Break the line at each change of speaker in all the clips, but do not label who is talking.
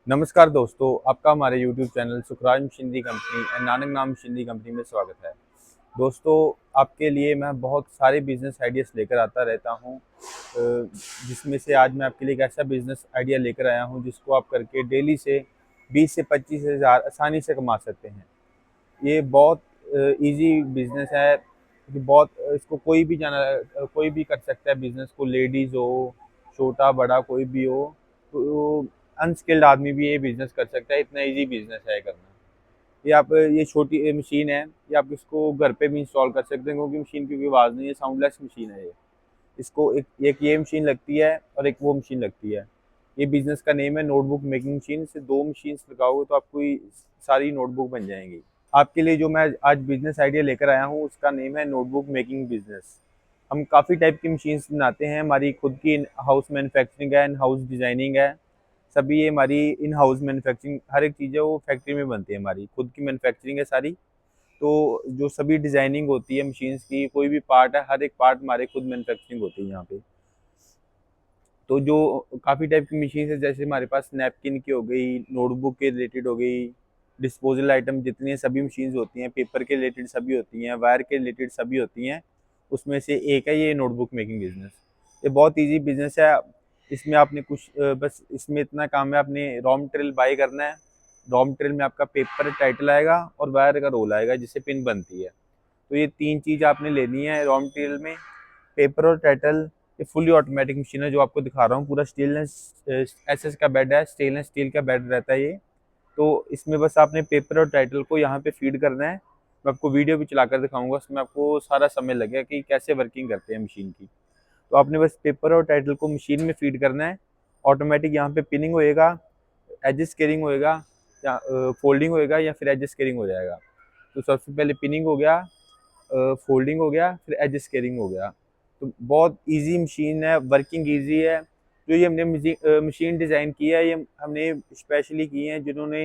नमस्कार दोस्तों, आपका हमारे YouTube channel Sukhraj machinery company and Nanak नाम मशीनरी कंपनी में स्वागत है। दोस्तों, आपके लिए मैं बहुत सारे बिजनेस आइडियाज़ लेकर आता रहता हूं, जिसमें से आज मैं आपके लिए एक ऐसा बिजनेस आइडिया लेकर आया हूं जिसको आप करके डेली से 20 से 25 हज़ार आसानी से कमा सकते हैं। ये बहुत इजी बिजनेस है कि बहुत इसको कोई भी कर सकता है बिजनेस को, लेडीज़ हो, छोटा बड़ा कोई भी हो, तो अनस्किल्ड आदमी भी ये बिजनेस कर सकता है। इतना इजी बिजनेस है करना। ये छोटी मशीन है, ये आप इसको घर पे भी इंस्टॉल कर सकते हैं क्योंकि मशीन की कोई आवाज़ नहीं है, साउंडलेस मशीन है ये। इसको एक ये मशीन लगती है और एक वो मशीन लगती है। ये बिजनेस का नेम है नोटबुक मेकिंग मशीन। से दो मशीन लगाओगे तो आपको ये सारी नोटबुक बन जाएंगी। आपके लिए जो मैं आज बिजनेस आइडिया लेकर आया हूँ उसका नेम है नोटबुक मेकिंग बिजनेस। हम काफ़ी टाइप की मशीन्स बनाते हैं। हमारी खुद की इन हाउस मैन्युफैक्चरिंग है, इन हाउस डिज़ाइनिंग है। सभी ये हमारी इन हाउस मैन्युफैक्चरिंग, हर एक चीज़ है वो फैक्ट्री में बनती है। हमारी खुद की मैन्युफैक्चरिंग है सारी। तो जो सभी डिज़ाइनिंग होती है मशीन्स की, कोई भी पार्ट है, हर एक पार्ट हमारे खुद मैन्युफैक्चरिंग होती है यहाँ पे। तो जो काफ़ी टाइप की मशीन है, जैसे हमारे पास नैपकिन की हो गई, नोटबुक के रिलेटेड हो गई, डिस्पोजल आइटम जितनी सभी मशीन्स होती हैं, पेपर के रिलेटेड सभी होती हैं, वायर के रिलेटेड सभी होती हैं। उसमें से एक है ये नोटबुक मेकिंग बिजनेस। ये बहुत इजी बिजनेस है। इसमें आपने बस इसमें इतना काम है, आपने रॉ मटेरियल बाई करना है। रॉ मटेरियल में आपका पेपर टाइटल आएगा और वायर का रोल आएगा जिससे पिन बनती है। तो ये तीन चीज़ आपने लेनी है रॉ मटेरियल में, पेपर और टाइटल। ये फुली ऑटोमेटिक मशीन है जो आपको दिखा रहा हूँ। पूरा स्टेनलेस एसएस का बेड है, स्टेनलेस स्टील का बेड रहता है ये। तो इसमें बस आपने पेपर और टाइटल को यहाँ पे फीड करना है। मैं आपको वीडियो भी चलाकर दिखाऊंगा, उसमें आपको सारा समय लगेगा कि कैसे वर्किंग करते हैं मशीन की। तो आपने बस पेपर और टाइटल को मशीन में फीड करना है। ऑटोमेटिक यहाँ पे पिनिंग होएगा, एज स्केलिंग होएगा, या फोल्डिंग होएगा, या फिर एज स्केलिंग हो जाएगा। तो सबसे पहले पिनिंग हो गया, फोल्डिंग हो गया, फिर एज स्केलिंग हो गया। तो बहुत इजी मशीन है, वर्किंग इजी है। जो ये हमने मशीन डिज़ाइन की है, ये हमने स्पेशली की है जिन्होंने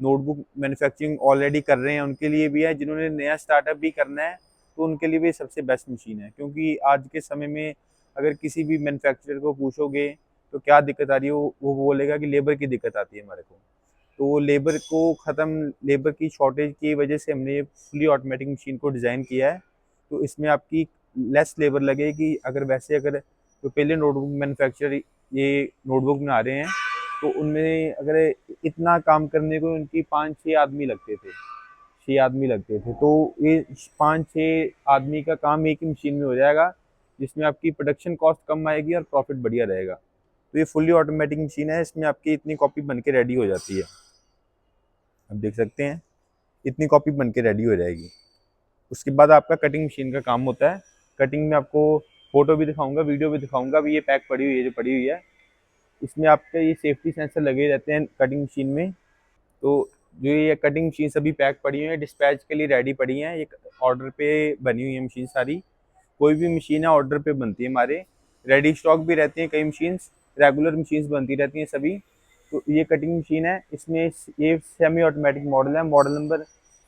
नोटबुक मैन्युफैक्चरिंग ऑलरेडी कर रहे हैं उनके लिए भी है, जिन्होंने नया स्टार्टअप भी करना है तो उनके लिए भी सबसे बेस्ट मशीन है। क्योंकि आज के समय में अगर किसी भी मैन्युफैक्चरर को पूछोगे तो क्या दिक्कत आ रही है, वो बोलेगा कि लेबर की दिक्कत आती है हमारे को। तो लेबर की शॉर्टेज की वजह से हमने ये फुली ऑटोमेटिक मशीन को डिज़ाइन किया है। तो इसमें आपकी लेस लेबर लगेगी। अगर जो पहले नोटबुक मैन्युफैक्चरर ये नोटबुक बना रहे हैं तो उनमें अगर इतना काम करने को उनकी 5-6 आदमी लगते थे, 6 आदमी लगते थे। तो ये 5-6 आदमी का काम एक ही मशीन में हो जाएगा, जिसमें आपकी प्रोडक्शन कॉस्ट कम आएगी और प्रॉफिट बढ़िया रहेगा। तो ये फुली ऑटोमेटिक मशीन है, इसमें आपकी इतनी कॉपी बन के रेडी हो जाती है। आप देख सकते हैं इतनी कॉपी बन के रेडी हो जाएगी। उसके बाद आपका कटिंग मशीन का काम होता है। कटिंग में आपको फोटो भी दिखाऊंगा, वीडियो भी दिखाऊंगा। अभी ये पैक पड़ी हुई है, जो पड़ी हुई है, इसमें आपके ये सेफ्टी सेंसर लगे रहते हैं कटिंग मशीन में। तो जो ये कटिंग मशीन सभी पैक पड़ी हुई है, डिस्पैच के लिए रेडी पड़ी हैं। ये ऑर्डर पे बनी हुई है मशीन सारी। कोई भी मशीन है ऑर्डर पे बनती है हमारे। रेडी स्टॉक भी रहती हैं कई मशीन्स, रेगुलर मशीन्स बनती रहती हैं सभी। तो ये कटिंग मशीन है, इसमें ये सेमी ऑटोमेटिक मॉडल है। मॉडल नंबर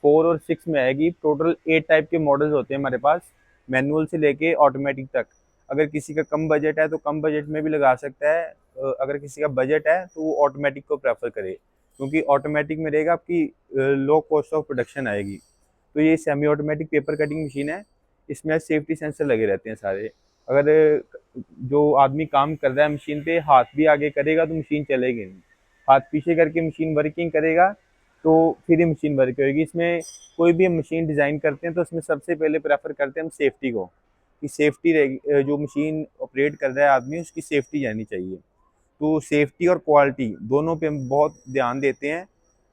4 और 6 में आएगी। टोटल 8 टाइप के मॉडल्स होते हैं हमारे पास, मैनुअल से लेके ऑटोमेटिक तक। अगर किसी का कम बजट है तो कम बजट में भी लगा सकता है। अगर किसी का बजट है तो वो ऑटोमेटिक को प्रेफर करे, क्योंकि ऑटोमेटिक में रहेगा आपकी लो कॉस्ट ऑफ प्रोडक्शन आएगी। तो ये semi automatic paper cutting machine है। इसमें सेफ्टी सेंसर लगे रहते हैं सारे। अगर जो आदमी काम कर रहा है मशीन पे हाथ भी आगे करेगा तो मशीन चलेगी नहीं। हाथ पीछे करके मशीन वर्किंग करेगा तो फिर ही मशीन वर्क होगी। इसमें कोई भी हम मशीन डिज़ाइन करते हैं तो उसमें सबसे पहले प्रेफर करते हैं हम सेफ्टी को, कि सेफ्टी रहेगी। जो मशीन ऑपरेट कर रहा है आदमी, उसकी सेफ्टी रहनी चाहिए। तो सेफ्टी और क्वालिटी दोनों पे हम बहुत ध्यान देते हैं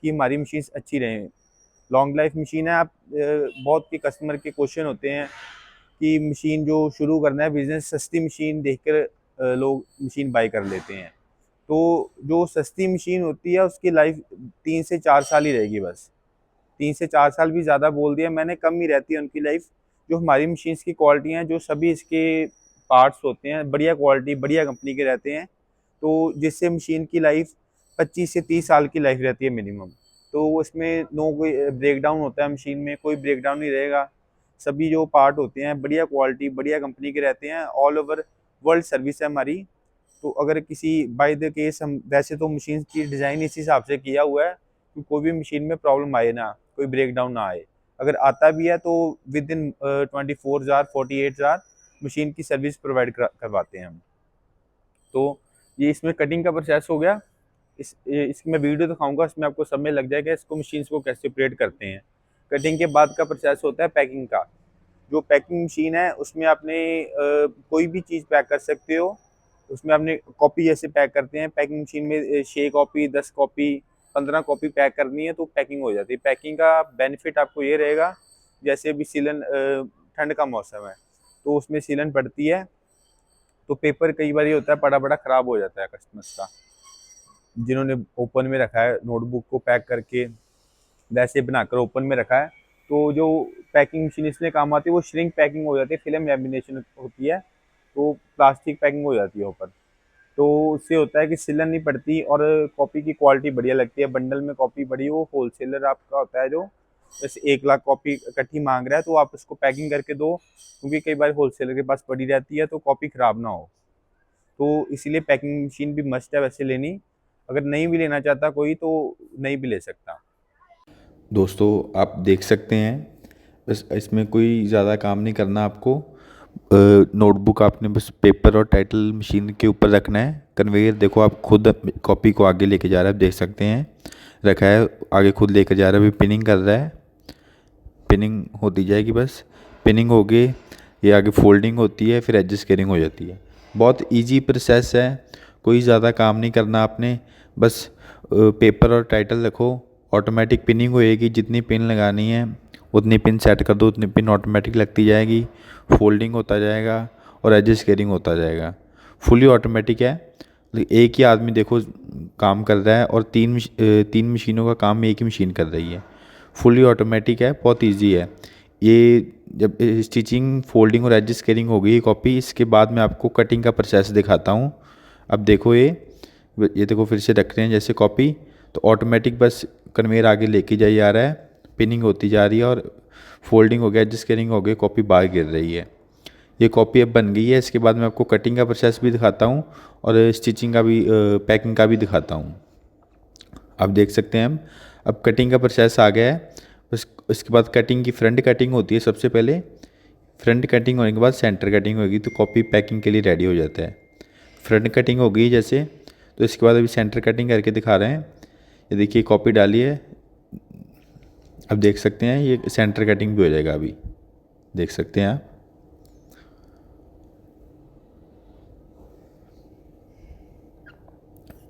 कि हमारी मशीन अच्छी रहें। लॉन्ग लाइफ मशीन है। बहुत के कस्टमर के क्वेश्चन होते हैं कि मशीन जो शुरू करना है बिजनेस, सस्ती मशीन देखकर लोग मशीन बाय कर लेते हैं। तो जो सस्ती मशीन होती है उसकी लाइफ 3 से 4 साल ही रहेगी बस। 3 से 4 साल भी ज़्यादा बोल दिया मैंने, कम ही रहती है उनकी लाइफ। जो हमारी मशीन्स की क्वालिटी हैं, जो सभी इसके पार्ट्स होते हैं, बढ़िया क्वालिटी बढ़िया कंपनी के रहते हैं। तो जिससे मशीन की लाइफ 25 से 30 साल की लाइफ रहती है मिनिमम। तो उसमें नो कोई ब्रेकडाउन होता है मशीन में, कोई ब्रेकडाउन नहीं रहेगा। सभी जो पार्ट होते हैं बढ़िया क्वालिटी बढ़िया कंपनी के रहते हैं। ऑल ओवर वर्ल्ड सर्विस है हमारी। तो अगर किसी बाय द केस हम वैसे तो मशीन की डिज़ाइन इस हिसाब से किया हुआ है कि कोई भी मशीन में प्रॉब्लम आए ना, कोई ब्रेक डाउन ना आए। अगर आता भी है तो within 24 hour 48 hour machine की सर्विस प्रोवाइड करवाते हैं हम। तो ये इसमें कटिंग का प्रोसेस हो गया। इसकी मैं वीडियो दिखाऊंगा, इसमें आपको सब में लग जाएगा इसको मशीन्स को कैसे ऑपरेट करते हैं। कटिंग के बाद का प्रोसेस होता है पैकिंग का। जो पैकिंग मशीन है उसमें आपने कोई भी चीज़ पैक कर सकते हो। उसमें आपने कॉपी जैसे पैक करते हैं पैकिंग मशीन में 6 कॉपी 10 कॉपी 15 कॉपी पैक करनी है तो पैकिंग हो जाती है। पैकिंग का बेनिफिट आपको ये रहेगा, जैसे अभी सीलन ठंड का मौसम है तो उसमें सीलन पड़ती है तो पेपर कई बार ये होता है पड़ा पड़ा ख़राब हो जाता है कस्टमर्स का। जिन्होंने ओपन में रखा है नोटबुक को पैक करके वैसे बनाकर ओपन में रखा है, तो जो पैकिंग मशीन इसलिए काम आती है वो श्रिंक पैकिंग हो जाती है, फिल्म लैमिनेशन होती है तो प्लास्टिक पैकिंग हो जाती है ऊपर। तो उससे होता है कि सिलन नहीं पड़ती और कॉपी की क्वालिटी बढ़िया लगती है। बंडल में कॉपी बड़ी हो, होलसेलर आपका होता है जो जैसे 1 लाख कॉपी इकट्ठी मांग रहा है तो आप उसको पैकिंग करके दो, क्योंकि कई बार होलसेलर के पास पड़ी रहती है तो कॉपी ख़राब ना हो। तो इसीलिए पैकिंग मशीन भी मस्ट है वैसे लेनी। अगर नहीं भी लेना चाहता कोई तो नहीं भी ले सकता।
दोस्तों आप देख सकते हैं, बस इसमें कोई ज़्यादा काम नहीं करना आपको। नोटबुक आपने बस पेपर और टाइटल मशीन के ऊपर रखना है। कन्वेयर देखो आप खुद कॉपी को आगे लेके जा रहा है, आप देख सकते हैं रखा है, आगे खुद लेकर जा रहा है, अभी पिनिंग कर रहा है। पिनिंग होती जाएगी, बस पिनिंग हो गई, ये आगे फोल्डिंग होती है, फिर एडजस्ट केयरिंग हो जाती है। बहुत इजी प्रोसेस है, कोई ज़्यादा काम नहीं करना आपने। बस पेपर और टाइटल रखो, ऑटोमेटिक पिनिंग होएगी, जितनी पिन लगानी है उतनी पिन सेट कर दो, उतनी पिन ऑटोमेटिक लगती जाएगी, फोल्डिंग होता जाएगा और एडजस्ट केयरिंग होता जाएगा। फुली ऑटोमेटिक है, एक ही आदमी देखो काम कर रहा है और तीन मशीनों का काम एक ही मशीन कर रही है। फुली ऑटोमेटिक है, बहुत इजी है ये। जब स्टिचिंग फोल्डिंग और एडजस्ट केयरिंग हो गई कॉपी, इसके बाद मैं आपको कटिंग का प्रोसेस दिखाता हूँ। अब देखो ये देखो फिर से रख रहे हैं जैसे कॉपी, तो ऑटोमेटिक बस कन्वेयर आगे लेके जाई जा रहा है, पिनिंग होती जा रही है और फोल्डिंग हो गया, एडजस्ट केयरिंग हो गई, कॉपी बाहर गिर रही है। ये कॉपी अब बन गई है। इसके बाद मैं आपको कटिंग का प्रोसेस भी दिखाता हूँ और स्टिचिंग का भी, पैकिंग का भी दिखाता हूँ। आप देख सकते हैं हम अब कटिंग का प्रोसेस आ गया है। बस इसके बाद कटिंग की फ्रंट कटिंग होती है सबसे पहले। फ्रंट कटिंग होने के बाद सेंटर कटिंग होगी तो कॉपी पैकिंग के लिए रेडी हो जाता है। फ्रंट कटिंग हो गई जैसे, तो इसके बाद अभी सेंटर कटिंग करके दिखा रहे हैं। ये देखिए कॉपी डाली है, अब देख सकते हैं ये सेंटर कटिंग भी हो जाएगा, अभी देख सकते हैं आप।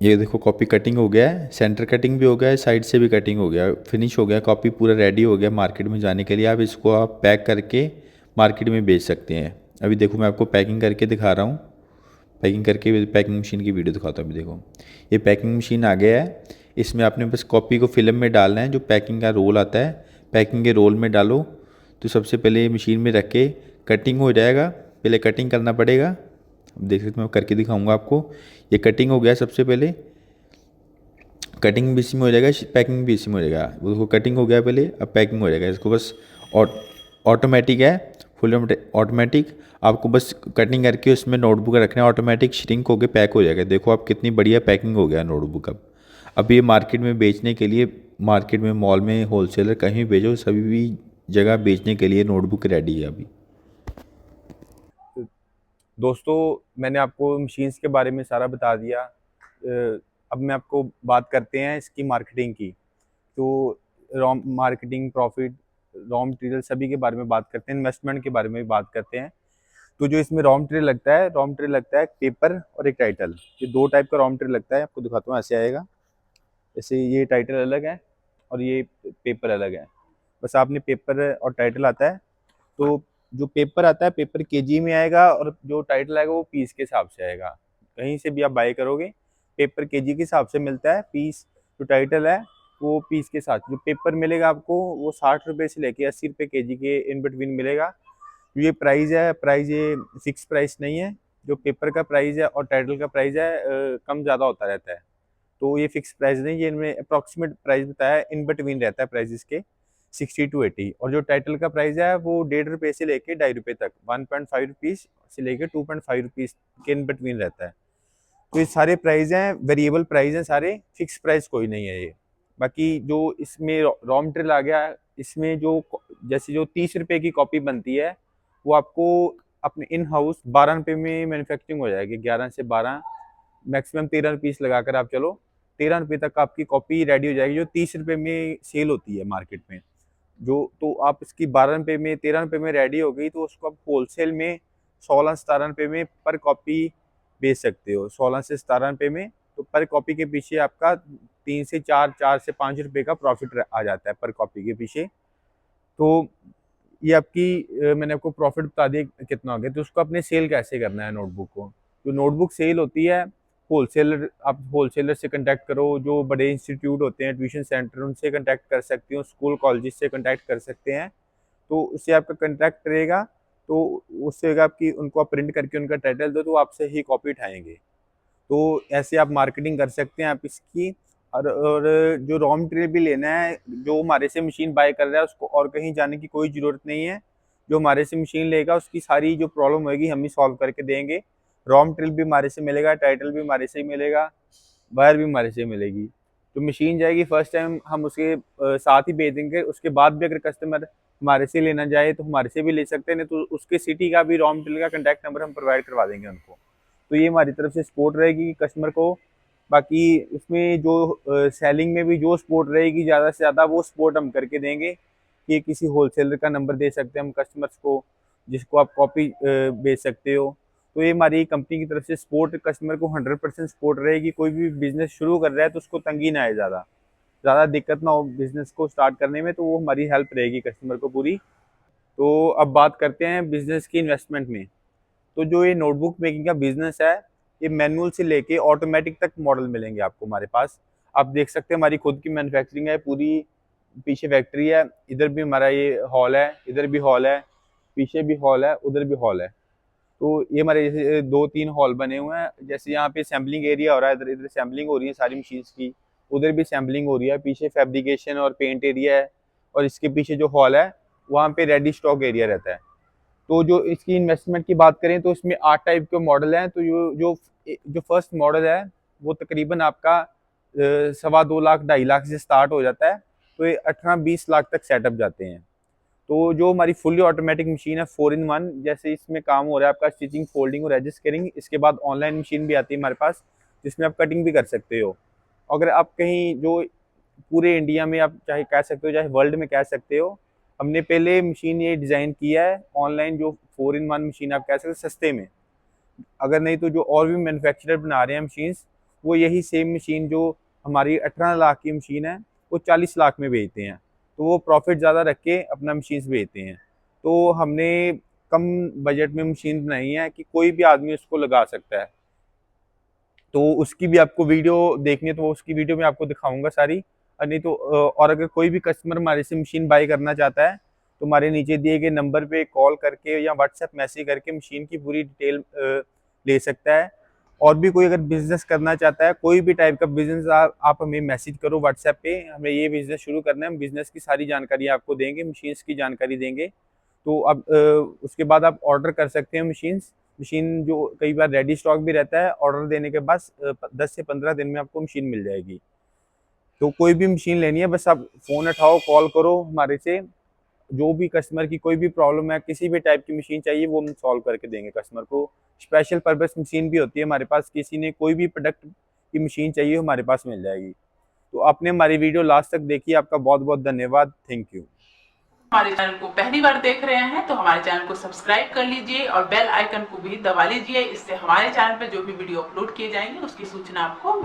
ये देखो कॉपी कटिंग हो गया है, सेंटर कटिंग भी हो गया है, साइड से भी कटिंग हो गया, फिनिश हो गया, कॉपी पूरा रेडी हो गया मार्केट में जाने के लिए। आप इसको आप पैक करके मार्केट में बेच सकते हैं। अभी देखो मैं आपको पैकिंग करके दिखा रहा हूँ, पैकिंग करके पैकिंग मशीन की वीडियो दिखाता हूँ। अभी देखो ये पैकिंग मशीन आ गया है, इसमें आपने बस कॉपी को फिल्म में डालना है। जो पैकिंग का रोल आता है, पैकिंग के रोल में डालो। तो सबसे पहले ये मशीन में रख के कटिंग हो जाएगा, पहले कटिंग करना पड़ेगा। अब देख सकते मैं करके दिखाऊंगा आपको। ये कटिंग हो गया, सबसे पहले कटिंग भी इसी में हो जाएगा, पैकिंग भी इसी में हो जाएगा। उसको कटिंग हो गया पहले, अब पैकिंग हो जाएगा। इसको बस ऑटोमेटिक है, फुल ऑटोमेटिक। आपको बस कटिंग करके उसमें नोटबुक रखना है, ऑटोमेटिक श्रिंक होकर पैक हो जाएगा। देखो आप कितनी बढ़िया पैकिंग हो गया नोटबुक। अब ये मार्केट में बेचने के लिए, मार्केट में मॉल में होलसेलर कहीं भी भेजो, सभी भी जगह बेचने के लिए नोटबुक रेडी है अभी।
दोस्तों मैंने आपको मशीन्स के बारे में सारा बता दिया। अब मैं आपको बात करते हैं इसकी मार्केटिंग की। तो raw marketing, profit, raw material सभी के बारे में बात करते हैं, इन्वेस्टमेंट के बारे में भी बात करते हैं। तो जो इसमें रॉ मटेरियल लगता है, रॉ मटेरियल लगता है पेपर और एक टाइटल। ये दो टाइप का रॉ मटेरियल लगता है, आपको दिखाता हूँ। ऐसे आएगा, जैसे ये टाइटल अलग है और ये पेपर अलग है। बस आपने पेपर और टाइटल आता है, तो जो पेपर आता है पेपर केजी में आएगा और जो टाइटल आएगा वो पीस के हिसाब से आएगा। कहीं से भी आप बाय करोगे पेपर केजी के हिसाब से मिलता है, पीस जो टाइटल है वो पीस के साथ। जो पेपर मिलेगा आपको वो 60 रुपये से लेके 80 रुपये केजी के इन बिटवीन मिलेगा। ये प्राइस है, प्राइस ये फिक्स प्राइस नहीं है। जो पेपर का प्राइस है और टाइटल का प्राइस है कम ज़्यादा होता रहता है, तो ये फिक्स प्राइस नहीं, ये इनमें अप्रॉक्सीमेट प्राइस बताया है, इन बिटवीन रहता है प्राइस के 60 to 80। और जो टाइटल का प्राइस है वो 1.5 रुपये से लेके 2.5 रुपये तक, 1.5 रुपीज़ से लेके 2.5 रुपीज़ के इन बिटवीन रहता है। तो ये सारे प्राइस हैं, वेरिएबल प्राइस हैं सारे, फिक्स प्राइस कोई नहीं है ये। बाकी जो इसमें रॉ मटेरियल आ गया, इसमें जो जैसे जो 30 रुपए की कॉपी बनती है वो आपको अपने इन हाउस 12 रुपए में मैन्युफैक्चरिंग हो जाएगी। 11 से 12, मैक्सिमम 13 पीस लगाकर आप चलो, 13 रुपए तक आपकी कॉपी रेडी हो जाएगी, जो 30 रुपए में सेल होती है मार्केट में। जो तो आप इसकी 12 रुपए में, 13 रुपए में रेडी हो गई, तो उसको आप होलसेल में 16-17 रुपए में पर कॉपी बेच सकते हो। 16 से 17 रुपए में, तो पर कॉपी के पीछे आपका 3 से 4, 4 से 5 रुपए का प्रॉफिट आ जाता है पर कॉपी के पीछे। तो ये आपकी मैंने आपको प्रॉफिट बता दिया कितना हो गया। तो उसको अपने सेल कैसे करना है नोटबुक को। जो नोटबुक सेल होती है, होलसेलर, आप होलसेलर से कांटेक्ट करो, जो बड़े इंस्टीट्यूट होते हैं, ट्यूशन सेंटर, उनसे कांटेक्ट कर सकते हो, स्कूल कॉलेजेस से कांटेक्ट कर सकते हैं। तो उससे आपका कांटेक्ट रहेगा, तो उससे आपकी उनको आप प्रिंट करके उनका टाइटल दो, तो आपसे ही कॉपी उठाएंगे। तो ऐसे आप मार्केटिंग कर सकते हैं आप इसकी। और जो रॉ मटेरियल भी लेना है, जो हमारे से मशीन बाय कर रहा है उसको और कहीं जाने की कोई ज़रूरत नहीं है। जो हमारे से मशीन लेगा उसकी सारी जो प्रॉब्लम होगी हम ही सॉल्व करके देंगे। रॉ मटेरियल भी हमारे से मिलेगा, टाइटल भी हमारे से ही मिलेगा, वायर भी हमारे से मिलेगी। जो मशीन जाएगी फर्स्ट टाइम हम उसके साथ ही भेज देंगे। उसके बाद भी अगर कस्टमर हमारे से लेना चाहे तो हमारे से भी ले सकते हैं, नहीं तो उसके सिटी का भी रॉ मटेरियल का कॉन्टैक्ट नंबर हम प्रोवाइड करवा देंगे उनको। तो ये हमारी तरफ से सपोर्ट रहेगी कस्टमर को। बाकी इसमें जो सेलिंग में भी जो सपोर्ट रहेगी ज़्यादा से ज़्यादा, वो सपोर्ट हम करके देंगे कि किसी होलसेलर का नंबर दे सकते हैं हम कस्टमर्स को, जिसको आप कॉपी बेच सकते हो। तो ये हमारी कंपनी की तरफ से सपोर्ट, कस्टमर को 100% सपोर्ट रहेगी। कोई भी बिजनेस शुरू कर रहा है तो उसको तंगी ना आए, ज़्यादा दिक्कत ना हो बिजनेस को स्टार्ट करने में, तो वो हमारी हेल्प रहेगी कस्टमर को पूरी। तो अब बात करते हैं बिजनेस की इन्वेस्टमेंट में। तो जो ये नोटबुक मेकिंग का बिजनेस है, ये मैनुअल से लेके ऑटोमेटिक तक मॉडल मिलेंगे आपको हमारे पास। आप देख सकते हैं हमारी खुद की मैन्युफैक्चरिंग है पूरी, पीछे फैक्ट्री है, इधर भी हमारा ये हॉल है, इधर भी हॉल है, पीछे भी हॉल है, उधर भी हॉल है। तो ये हमारे जैसे 2-3 हॉल बने हुए हैं। जैसे यहाँ पे सैम्पलिंग एरिया हो रहा है, इधर इधर सैम्पलिंग हो रही है सारी मशीन्स की, उधर भी सैम्पलिंग हो रही है, पीछे फैब्रिकेशन और पेंट एरिया है, और इसके पीछे जो हॉल है वहाँ पे रेडी स्टॉक एरिया रहता है। तो जो इसकी इन्वेस्टमेंट की बात करें तो इसमें 8 टाइप के मॉडल हैं। तो जो फर्स्ट मॉडल है वो तकरीबन आपका 2.25 लाख 2.5 लाख से स्टार्ट हो जाता है, तो ये 18-20 लाख तक सेटअप जाते हैं। तो जो हमारी फुल्ली ऑटोमेटिक मशीन है 4-in-1, जैसे इसमें काम हो रहा है आपका स्टिचिंग, फोल्डिंग और एडजस्ट कटिंग। इसके बाद ऑनलाइन मशीन भी आती है हमारे पास, जिसमें आप कटिंग भी कर सकते हो। अगर आप कहीं जो पूरे इंडिया में आप चाहे कह सकते हो, चाहे वर्ल्ड में कह सकते हो, हमने पहले मशीन ये डिज़ाइन किया है ऑनलाइन, जो 4-in-1 मशीन आप कह सकते हो सस्ते में। अगर नहीं तो जो और भी मैन्युफैक्चरर बना रहे हैं मशीन्स, वो यही सेम मशीन जो हमारी 18 लाख की मशीन है वो 40 लाख में बेचते हैं। तो वो प्रॉफिट ज़्यादा रख के अपना मशीन्स बेचते हैं। तो हमने कम बजट में मशीन बनाई है कि कोई भी आदमी उसको लगा सकता है। तो उसकी भी आपको वीडियो देखनी है तो उसकी वीडियो में आपको दिखाऊंगा सारी। और नहीं तो और अगर कोई भी कस्टमर हमारे से मशीन बाई करना चाहता है तो हमारे नीचे दिए गए नंबर पे कॉल करके या व्हाट्सएप मैसेज करके मशीन की पूरी डिटेल ले सकता है। और भी कोई अगर बिजनेस करना चाहता है, कोई भी टाइप का बिजनेस, आप हमें मैसेज करो व्हाट्सएप पे, हमें ये बिजनेस शुरू करना है, हम बिजनेस की सारी जानकारी आपको देंगे, मशीन्स की जानकारी देंगे। तो अब उसके बाद आप ऑर्डर कर सकते हैं मशीन जो कई बार रेडी स्टॉक भी रहता है, ऑर्डर देने के बाद 10 से 15 दिन में आपको मशीन मिल जाएगी। तो कोई भी मशीन लेनी है बस आप फ़ोन उठाओ, कॉल करो हमारे से, जो भी कस्टमर की कोई भी प्रॉब्लम है, किसी भी टाइप की मशीन चाहिए वो हम सॉल्व करके देंगे कस्टमर को। स्पेशल पर्पस मशीन भी होती है हमारे पास, किसी ने कोई भी प्रोडक्ट की मशीन चाहिए हमारे पास मिल जाएगी। तो आपने हमारी वीडियो लास्ट तक देखी, आपका बहुत बहुत धन्यवाद, थैंक यू।
हमारे चैनल को पहली बार देख रहे हैं तो हमारे चैनल को सब्सक्राइब कर लीजिए और बेल आइकन को भी दबा लीजिए। इससे हमारे चैनल पर जो भी वीडियो अपलोड किए जाएंगे उसकी सूचना आपको।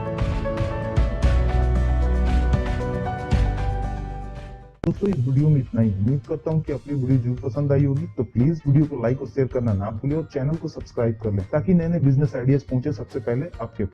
दोस्तों इस वीडियो में इतना ही। उम्मीद करता हूँ कि आपको वीडियो जरूर पसंद आई होगी। तो प्लीज वीडियो को लाइक और शेयर करना ना भूलें और चैनल को सब्सक्राइब कर लें ताकि नए नए बिजनेस आइडियाज पहुंचे सबसे पहले आपके